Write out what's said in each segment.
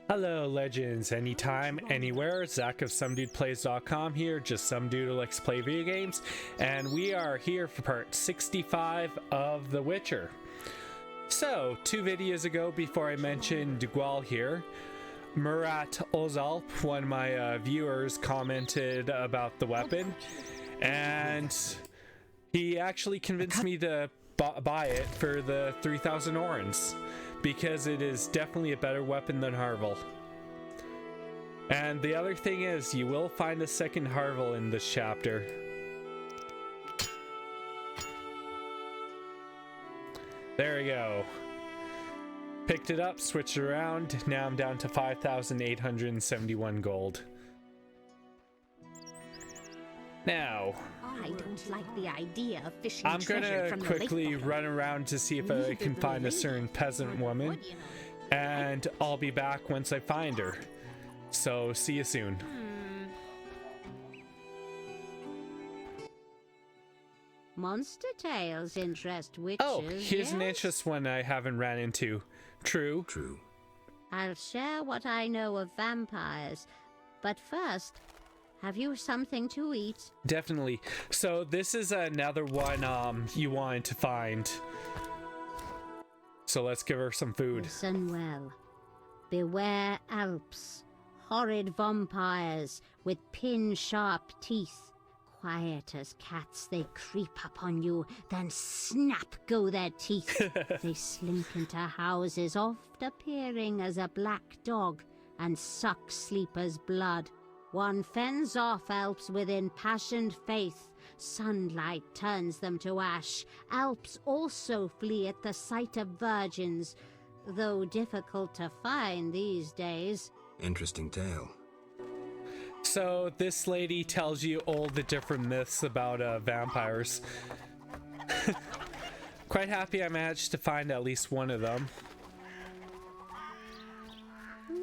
Hello legends, anytime, anywhere. Zach of SomeDudePlays.com here, just some dude who likes to play video games, and we are here for part 65 of The Witcher. So, 2 videos ago, before I mentioned Dugual here, Murat Ozalp, one of my viewers, commented about the weapon, and he actually convinced me to buy it for the 3,000 orens, because it is definitely a better weapon than Harvel. And the other thing is, you will find a second Harvel in this chapter. There we go. Picked it up, switched it around, now I'm down to 5,871 gold. Now, I don't like the idea of fishing I'm treasure gonna from quickly the lake run around to see if I can find a certain peasant woman, and I'll be back once I find her. So, see you soon. Monster tales interest witches. Oh, here's an interesting one I haven't ran into. True. I'll share what I know of vampires, but first, have you something to eat? Definitely. So this is another one you wanted to find. So let's give her some food. Listen well. Beware Alps, horrid vampires with pin-sharp teeth. Quiet as cats, they creep upon you, then snap go their teeth. They slink into houses, oft appearing as a black dog, and suck sleepers' blood. One fends off Alps with impassioned faith. Sunlight turns them to ash. Alps also flee at the sight of virgins, though difficult to find these days. Interesting tale. So this lady tells you all the different myths about vampires. Quite happy I managed to find at least one of them.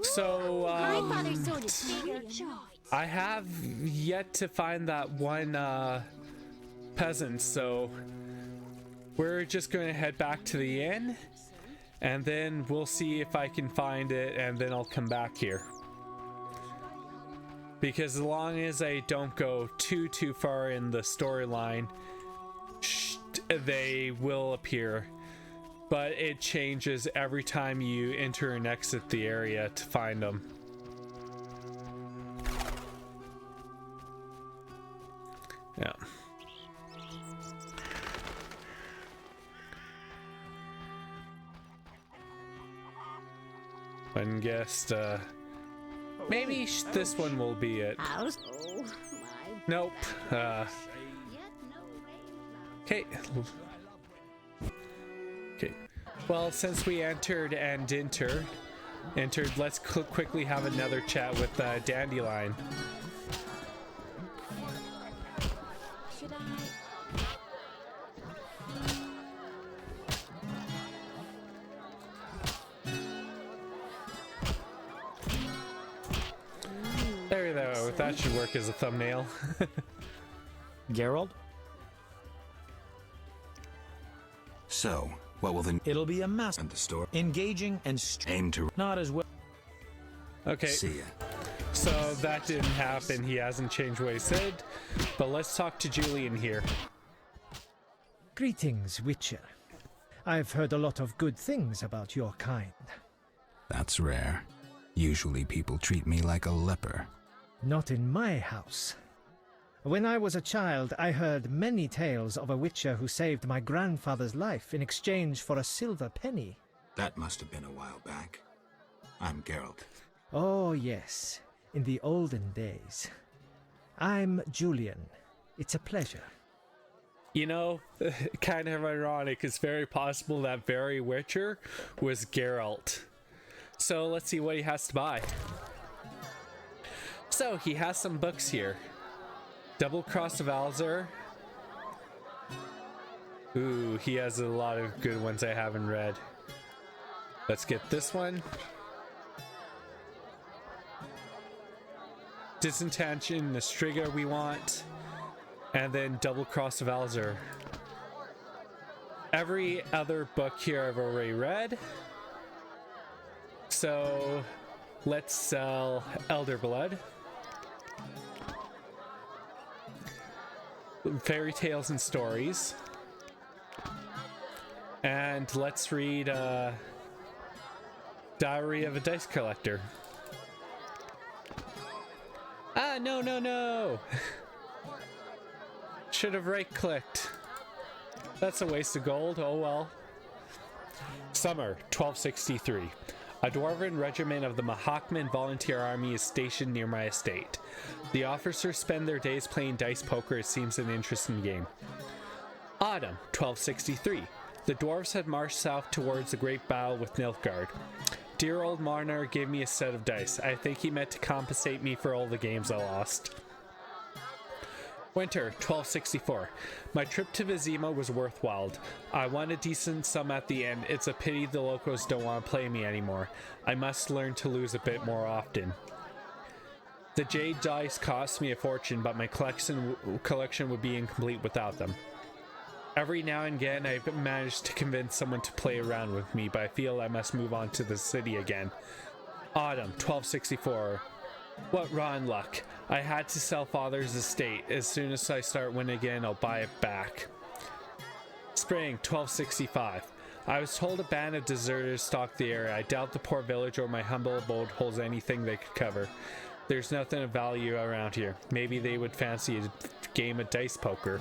So, I have yet to find that one peasant, so we're just going to head back to the inn, and then we'll see if I can find it, and then I'll come back here. Because as long as I don't go too far in the storyline, they will appear. But it changes every time you enter and exit the area to find them. Yeah. One guessed, maybe this one will be it. Nope. Okay. Okay. Well, since we entered, let's quickly have another chat with Dandelion. There we go. That should work as a thumbnail. Geralt? So, what will the It'll be a mess and the store engaging and aim to not as well. Okay. see ya? So that didn't happen. He hasn't changed what he said. But let's talk to Julian here. Greetings, Witcher. I've heard a lot of good things about your kind. That's rare. Usually people treat me like a leper. Not in my house. When I was a child, I heard many tales of a Witcher who saved my grandfather's life in exchange for a silver penny. That must have been a while back. I'm Geralt. Oh, yes, in the olden days. I'm Julian. It's a pleasure. You know, kind of ironic. It's very possible that very Witcher was Geralt. So let's see what he has to buy. So he has some books here. Double Cross of Alzur. Ooh, he has a lot of good ones I haven't read. Let's get this one. Disenchantment Nastriga we want. And then Double Cross of Alzur. Every other book here I've already read. So let's sell Elder Blood, Fairy Tales and Stories, and let's read Diary of a Dice Collector. Ah, no. Should have right-clicked. That's a waste of gold, oh well. Summer, 1263. A dwarven regiment of the Mahakman Volunteer Army is stationed near my estate. The officers spend their days playing dice poker. It seems an interesting game. Autumn, 1263. The dwarves had marched south towards the great battle with Nilfgaard. Dear old Marner gave me a set of dice. I think he meant to compensate me for all the games I lost. Winter, 1264. My trip to Vizima was worthwhile. I won a decent sum at the end. It's a pity the locals don't want to play me anymore. I must learn to lose a bit more often. The jade dice cost me a fortune, but my collection would be incomplete without them. Every now and again I've managed to convince someone to play around with me, but I feel I must move on to the city again. Autumn, 1264. What rotten luck. I had to sell father's estate. As soon as I start winning again, I'll buy it back. Spring, 1265. I was told a band of deserters stalked the area. I doubt the poor village or my humble abode holds anything they could cover. There's nothing of value around here. Maybe they would fancy a game of dice poker.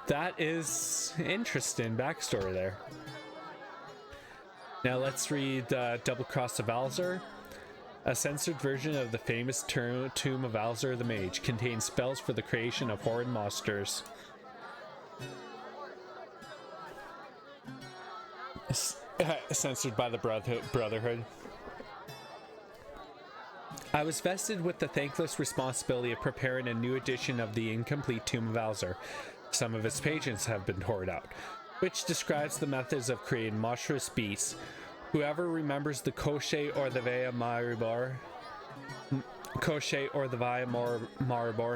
That is interesting backstory there. Now let's read Double Cross of Alzur. A censored version of the famous Tomb of Alzur the Mage contains spells for the creation of horrid monsters. Censored by the Brotherhood. I was vested with the thankless responsibility of preparing a new edition of the incomplete Tomb of Alzur. Some of its pages have been torn out, which describes the methods of creating monstrous beasts. Whoever remembers the Koche or the Via Maribor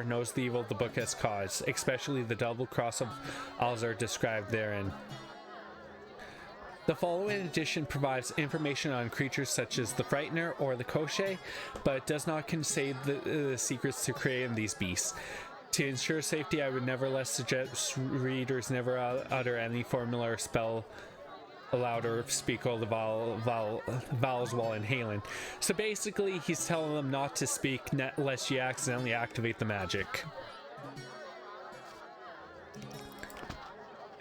knows the evil the book has caused, especially the double cross of Alzur described therein. The following edition provides information on creatures such as the Frightener or the Koche, but it does not contain the secrets to creating these beasts. To ensure safety, I would nevertheless suggest readers never utter any formula or spell aloud or speak all the vowels while inhaling. So basically, he's telling them not to speak lest you accidentally activate the magic.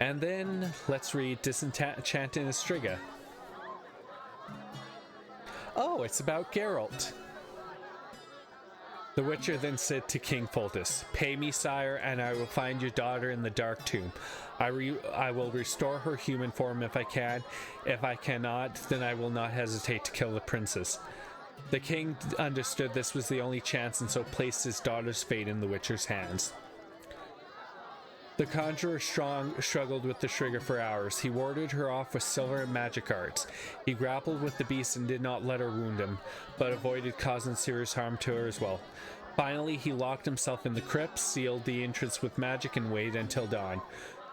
And then let's read Disenchanting Estriga. Oh, it's about Geralt. The Witcher then said to King Foltest, "Pay me, sire, and I will find your daughter in the Dark Tomb. I will restore her human form if I can. If I cannot, then I will not hesitate to kill the princess." The king understood this was the only chance and so placed his daughter's fate in the Witcher's hands. The conjurer struggled with the trigger for hours. He warded her off with silver and magic arts. He grappled with the beast and did not let her wound him, but avoided causing serious harm to her as well. Finally, he locked himself in the crypt, sealed the entrance with magic, and waited until dawn.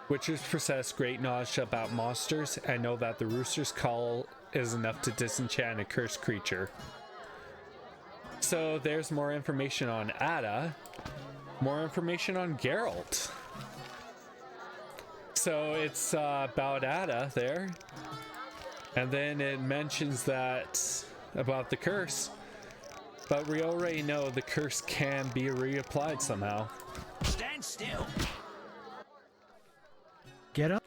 Witchers possess great knowledge about monsters and know that the rooster's call is enough to disenchant a cursed creature. So there's more information on Ada, more information on Geralt. So it's about Ada there, and then it mentions that about the curse, but we already know the curse can be reapplied somehow. Stand still. Get up.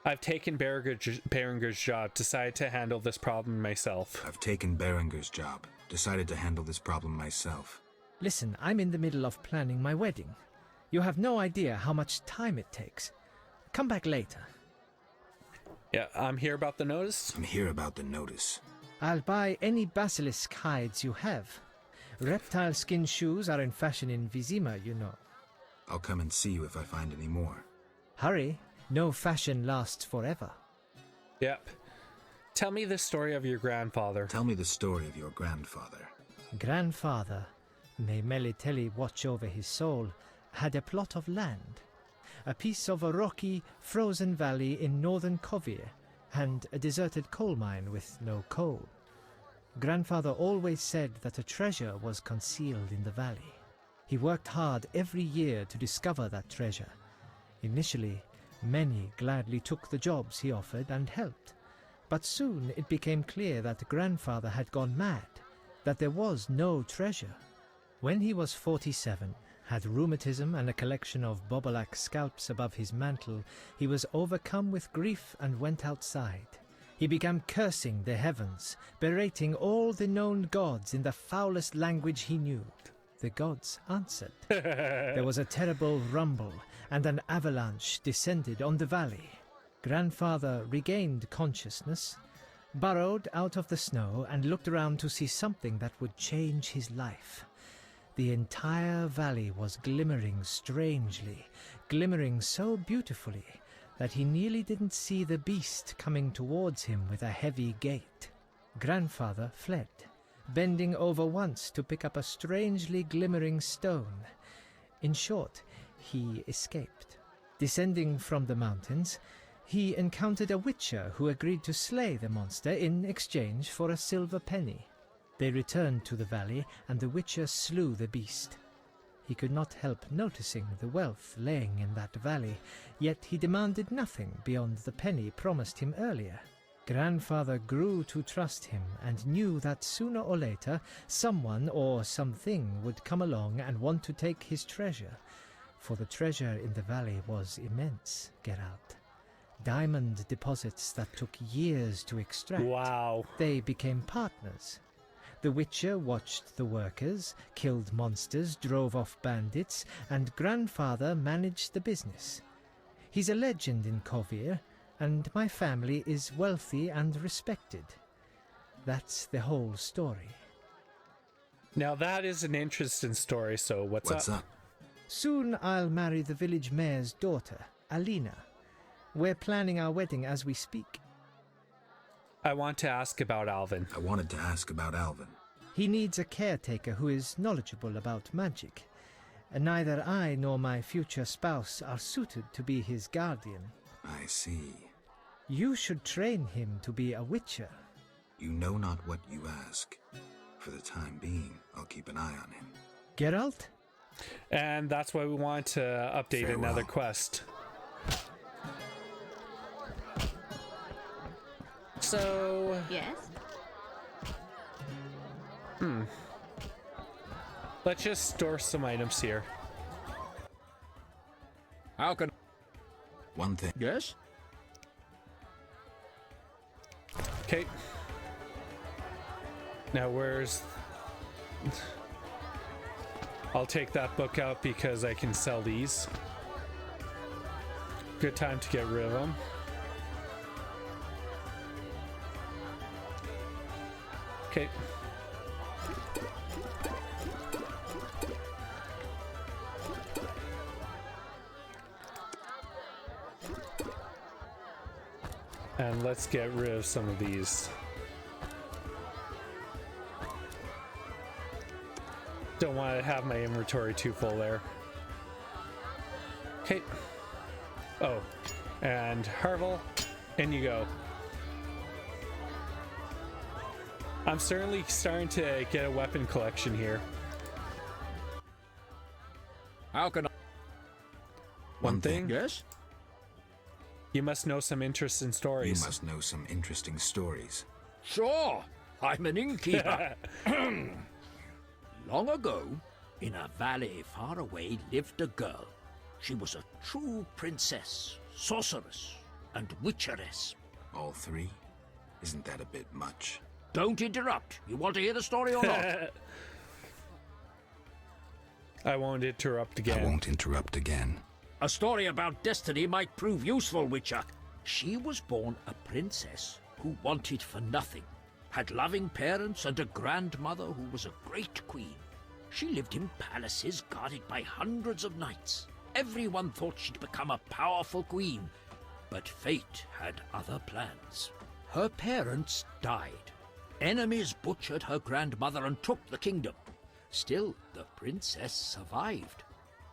I've taken Berenger's job, decided to handle this problem myself. I've taken Berenger's job, decided to handle this problem myself. Listen, I'm in the middle of planning my wedding. You have no idea how much time it takes. Come back later. Yeah, I'm here about the notice. I'm here about the notice. I'll buy any basilisk hides you have. Reptile skin shoes are in fashion in Vizima, you know. I'll come and see you if I find any more. Hurry, no fashion lasts forever. Yep. Tell me the story of your grandfather. Tell me the story of your grandfather. Grandfather, may Melitele watch over his soul, had a plot of land. A piece of a rocky, frozen valley in northern Kovir and a deserted coal mine with no coal. Grandfather always said that a treasure was concealed in the valley. He worked hard every year to discover that treasure. Initially, many gladly took the jobs he offered and helped. But soon it became clear that Grandfather had gone mad, that there was no treasure. When he was 47, had rheumatism and a collection of Bobolak scalps above his mantle, he was overcome with grief and went outside. He began cursing the heavens, berating all the known gods in the foulest language he knew. The gods answered. There was a terrible rumble, and an avalanche descended on the valley. Grandfather regained consciousness, burrowed out of the snow, and looked around to see something that would change his life. The entire valley was glimmering strangely, glimmering so beautifully that he nearly didn't see the beast coming towards him with a heavy gait. Grandfather fled, bending over once to pick up a strangely glimmering stone. In short, he escaped. Descending from the mountains, he encountered a witcher who agreed to slay the monster in exchange for a silver penny. They returned to the valley, and the witcher slew the beast. He could not help noticing the wealth laying in that valley, yet he demanded nothing beyond the penny promised him earlier. Grandfather grew to trust him and knew that sooner or later someone or something would come along and want to take his treasure, for the treasure in the valley was immense, Geralt. Diamond deposits that took years to extract. Wow. They became partners. The Witcher watched the workers, killed monsters, drove off bandits, and Grandfather managed the business. He's a legend in Kovir, and my family is wealthy and respected. That's the whole story. Now that is an interesting story, so what's up? Soon I'll marry the village mayor's daughter, Alina. We're planning our wedding as we speak. I want to ask about Alvin. I wanted to ask about Alvin. He needs a caretaker who is knowledgeable about magic. Neither I nor my future spouse are suited to be his guardian. I see. You should train him to be a witcher. You know not what you ask. For the time being, I'll keep an eye on him. Geralt? And that's why we want to update Farewell. another quest. So... Yes? Let's just store some items here. How can... One thing. Yes? Okay. Now where's... I'll take that book out because I can sell these. Good time to get rid of them. Okay. And let's get rid of some of these. Don't want to have my inventory too full there. Okay. Oh, and Harvel, in you go. I'm certainly starting to get a weapon collection here. How can I... One thing? Yes? You must know some interesting stories. You must know some interesting stories. Sure. I'm an innkeeper. Long ago, in a valley far away, lived a girl. She was a true princess, sorceress, and witcheress. All three? Isn't that a bit much? Don't interrupt. You want to hear the story or not? I won't interrupt again. I won't interrupt again. A story about destiny might prove useful, Witcher. She was born a princess who wanted for nothing, had loving parents and a grandmother who was a great queen. She lived in palaces guarded by hundreds of knights. Everyone thought she'd become a powerful queen, but fate had other plans. Her parents died. Enemies butchered her grandmother and took the kingdom. Still, the princess survived.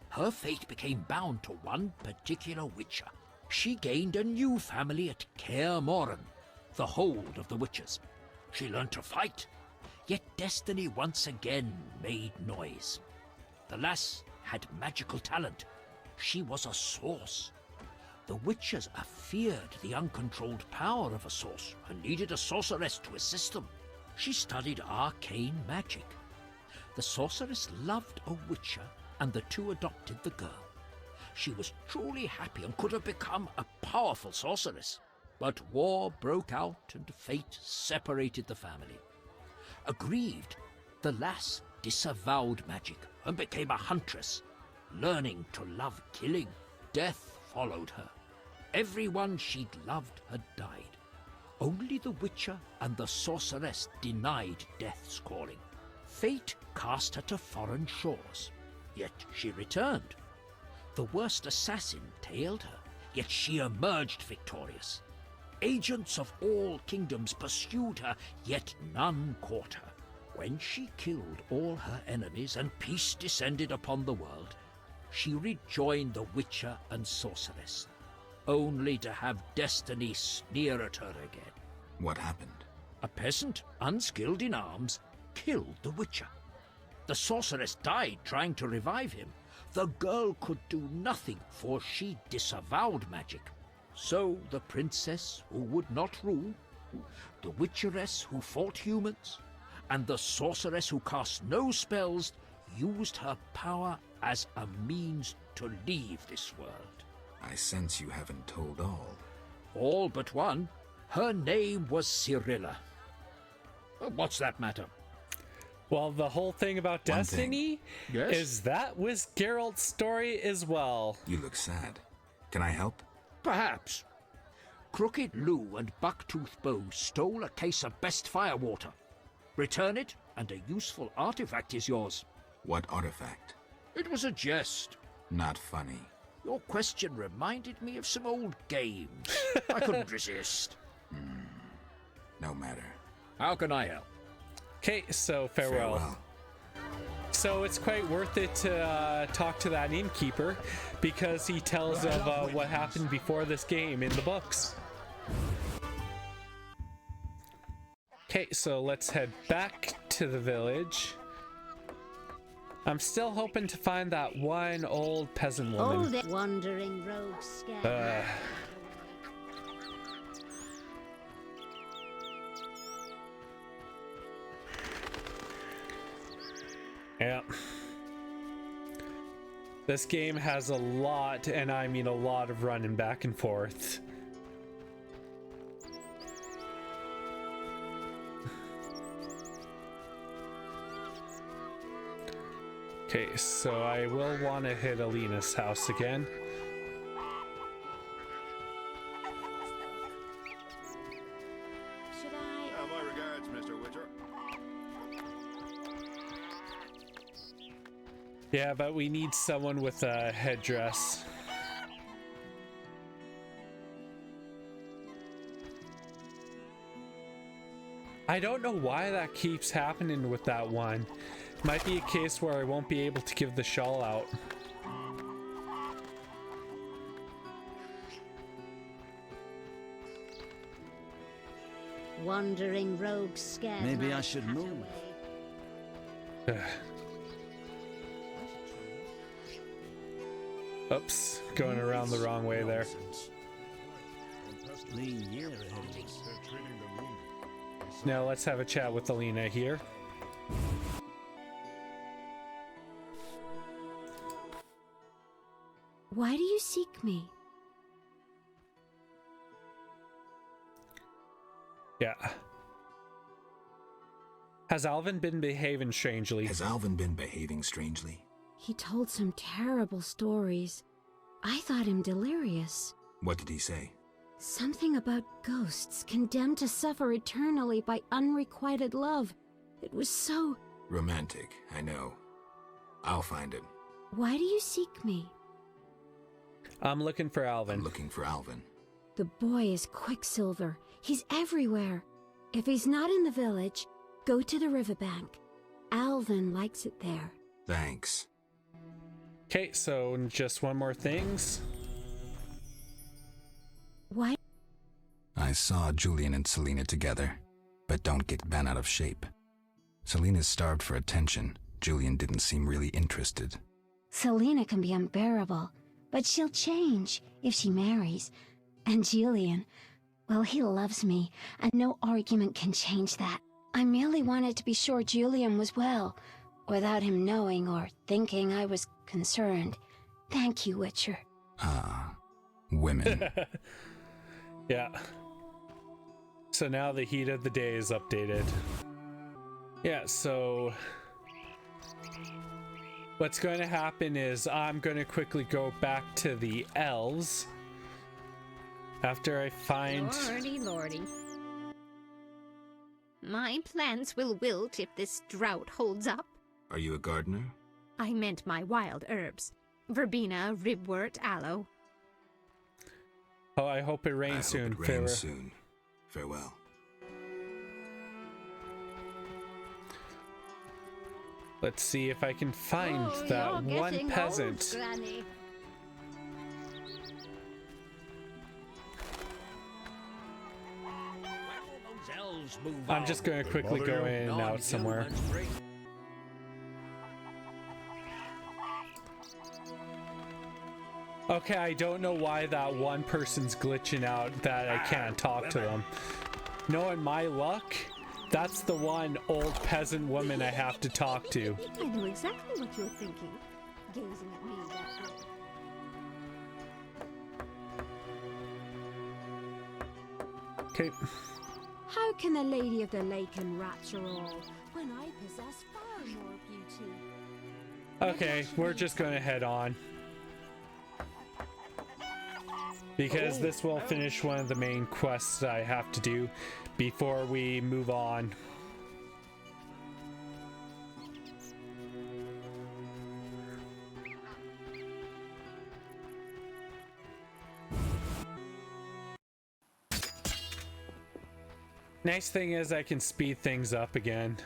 Her fate became bound to one particular witcher. She gained a new family at Kaer Morhen, the hold of the witches. She learned to fight, yet destiny once again made noise. The lass had magical talent. She was a source. The witches feared the uncontrolled power of a source and needed a sorceress to assist them. She studied arcane magic. The sorceress loved a witcher, and the two adopted the girl. She was truly happy and could have become a powerful sorceress. But war broke out and fate separated the family. Aggrieved, the lass disavowed magic and became a huntress, learning to love killing. Death followed her. Everyone she'd loved had died. Only the witcher and the sorceress denied death's calling. Fate cast her to foreign shores, yet she returned. The worst assassin tailed her, yet she emerged victorious. Agents of all kingdoms pursued her, yet none caught her. When she killed all her enemies and peace descended upon the world, she rejoined the witcher and sorceress, only to have destiny sneer at her again. What happened? A peasant, unskilled in arms, killed the witcher. The sorceress died trying to revive him. The girl could do nothing, for she disavowed magic. So the princess who would not rule, the witcheress who fought humans, and the sorceress who cast no spells used her power as a means to leave this world. I sense you haven't told all. All but one. Her name was Cirilla. What's that matter? Well, the whole thing about One destiny Yes? is that was Geralt's story as well. You look sad. Can I help? Perhaps. Crooked Lou and Bucktooth Bow stole a case of best firewater. Return it, and a useful artifact is yours. What artifact? It was a jest. Not funny. Your question reminded me of some old games. I couldn't resist. No matter. How can I help? Okay, so farewell. So it's quite worth it to talk to that innkeeper, because he tells of what happened before this game in the books. Okay, so let's head back to the village. I'm still hoping to find that one old peasant Oh, woman. the wandering rogue scare. Yeah. This game has a lot, and I mean a lot, of running back and forth. Okay, so I will want to hit Alina's house again. Should I? My regards, Mr. Witcher. Yeah, but we need someone with a headdress. I don't know why that keeps happening with that one. Might be a case where I won't be able to give the shawl out. Wandering rogue scare. Maybe my I should cat move. away. Oops, going around the wrong way there. Lean year ahead of us. Now let's have a chat with Alina here. Why do you seek me? Yeah. Has Alvin been behaving strangely? Has Alvin been behaving strangely? He told some terrible stories. I thought him delirious. What did he say? Something about ghosts condemned to suffer eternally by unrequited love. It was so... Romantic, I know. I'll find him. Why do you seek me? I'm looking for Alvin. I'm looking for Alvin. The boy is Quicksilver. He's everywhere. If he's not in the village, go to the riverbank. Alvin likes it there. Thanks. Okay, so just one more things. Why? I saw Julian and Alina together, but don't get bent out of shape. Alina's starved for attention. Julian didn't seem really interested. Selena can be unbearable, but she'll change if she marries. And Julian, well, he loves me, and no argument can change that. I merely wanted to be sure Julian was well, without him knowing or thinking I was concerned. Thank you, Witcher. Ah, women. Yeah. So now the heat of the day is updated. Yeah, so what's going to happen is I'm going to quickly go back to the elves after I find... Lordy, lordy. My plants will wilt if this drought holds up. Are you a gardener? I meant my wild herbs. Verbena, ribwort, aloe. Oh, I hope it rains soon. It rains soon. Farewell. Let's see if I can find that one peasant. Old, Granny. I'm just going to quickly go in and out somewhere. Okay, I don't know why that one person's glitching out that I can't talk to them. Knowing my luck, that's the one old peasant woman I have to talk to. I know exactly what you're thinking, gazing at me that way. Okay. How can the Lady of the Lake enrapture all when I possess far more beauty? Okay, we're just going to head on. Because this will finish one of the main quests I have to do before we move on. Nice thing is I can speed things up again.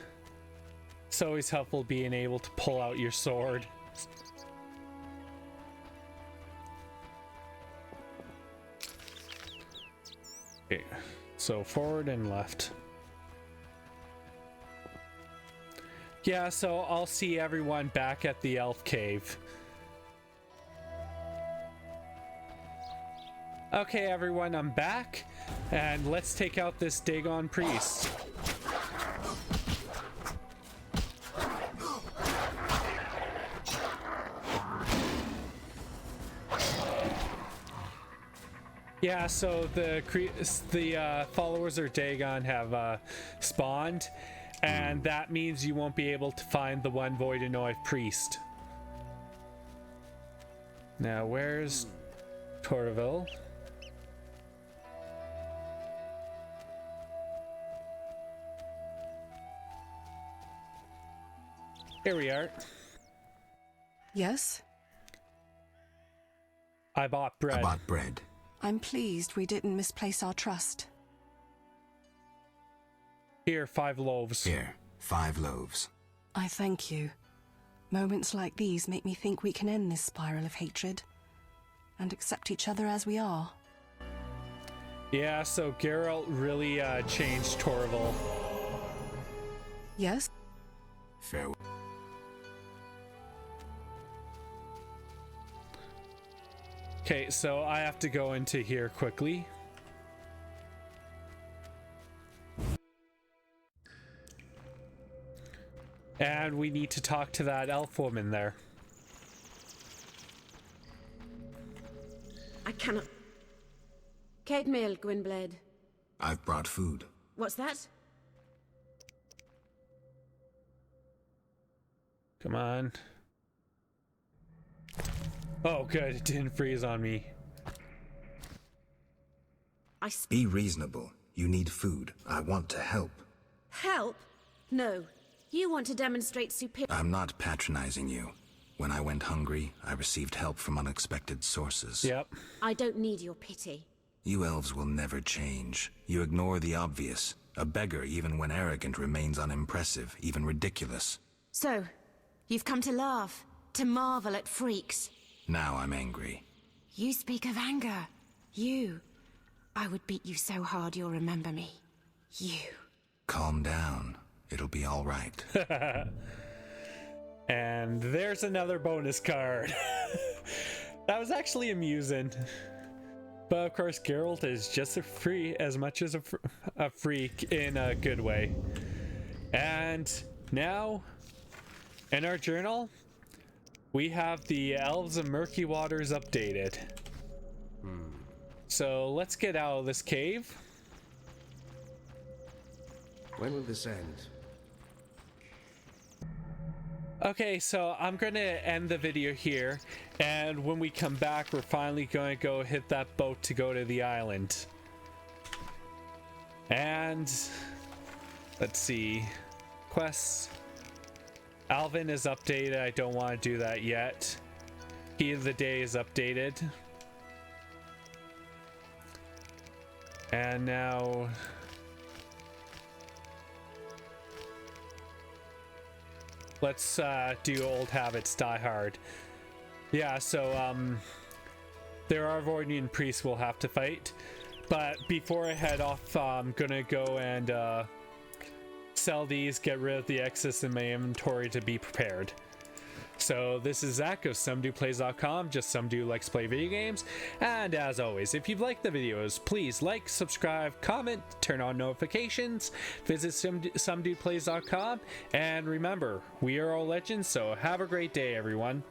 It's always helpful being able to pull out your sword. Okay, so forward and left. Yeah, so I'll see everyone back at the elf cave. Okay, everyone, I'm back, and let's take out this Dagon priest. Yeah, so the followers of Dagon have spawned, and that means you won't be able to find the one Voidanoid priest. Now, where's Toruviel? Here we are. Yes? I bought bread. I bought bread. I'm pleased we didn't misplace our trust. Here, 5 loaves. Here, 5 loaves. I thank you. Moments like these make me think we can end this spiral of hatred and accept each other as we are. Yeah, so Geralt really changed Toruviel. Yes? Farewell. Okay, so I have to go into here quickly. And we need to talk to that elf woman there. I cannot. Kate Mill, Gwynblade. I've brought food. What's that? Come on. Oh, good. It didn't freeze on me. Be reasonable. You need food. I want to help. Help? No. You want to demonstrate superior. I'm not patronizing you. When I went hungry, I received help from unexpected sources. Yep. I don't need your pity. You elves will never change. You ignore the obvious. A beggar, even when arrogant, remains unimpressive, even ridiculous. So, you've come to laugh, to marvel at freaks. Now I'm angry. You speak of anger. You. I would beat you so hard you'll remember me. You. Calm down. It'll be all right. And there's another bonus card. That was actually amusing. But of course, Geralt is just as much as a freak in a good way. And now, in our journal, we have the Elves of Murky Waters updated. So let's get out of this cave. When will this end? Okay, so I'm gonna end the video here, and when we come back, we're finally gonna go hit that boat to go to the island. And let's see, quests. Alvin is updated. I don't want to do that yet. Key of the Day is updated. And now let's do Old Habits Die Hard. Yeah, so there are Vornian priests we'll have to fight, but before I head off, I'm gonna go and sell these, get rid of the excess in my inventory to be prepared. So this is Zach of SomeDudePlays.com, just some dude likes to play video games, and as always, if you've liked the videos, please like, subscribe, comment, turn on notifications, visit SomeDudePlays.com, and remember, we are all legends, so have a great day, everyone.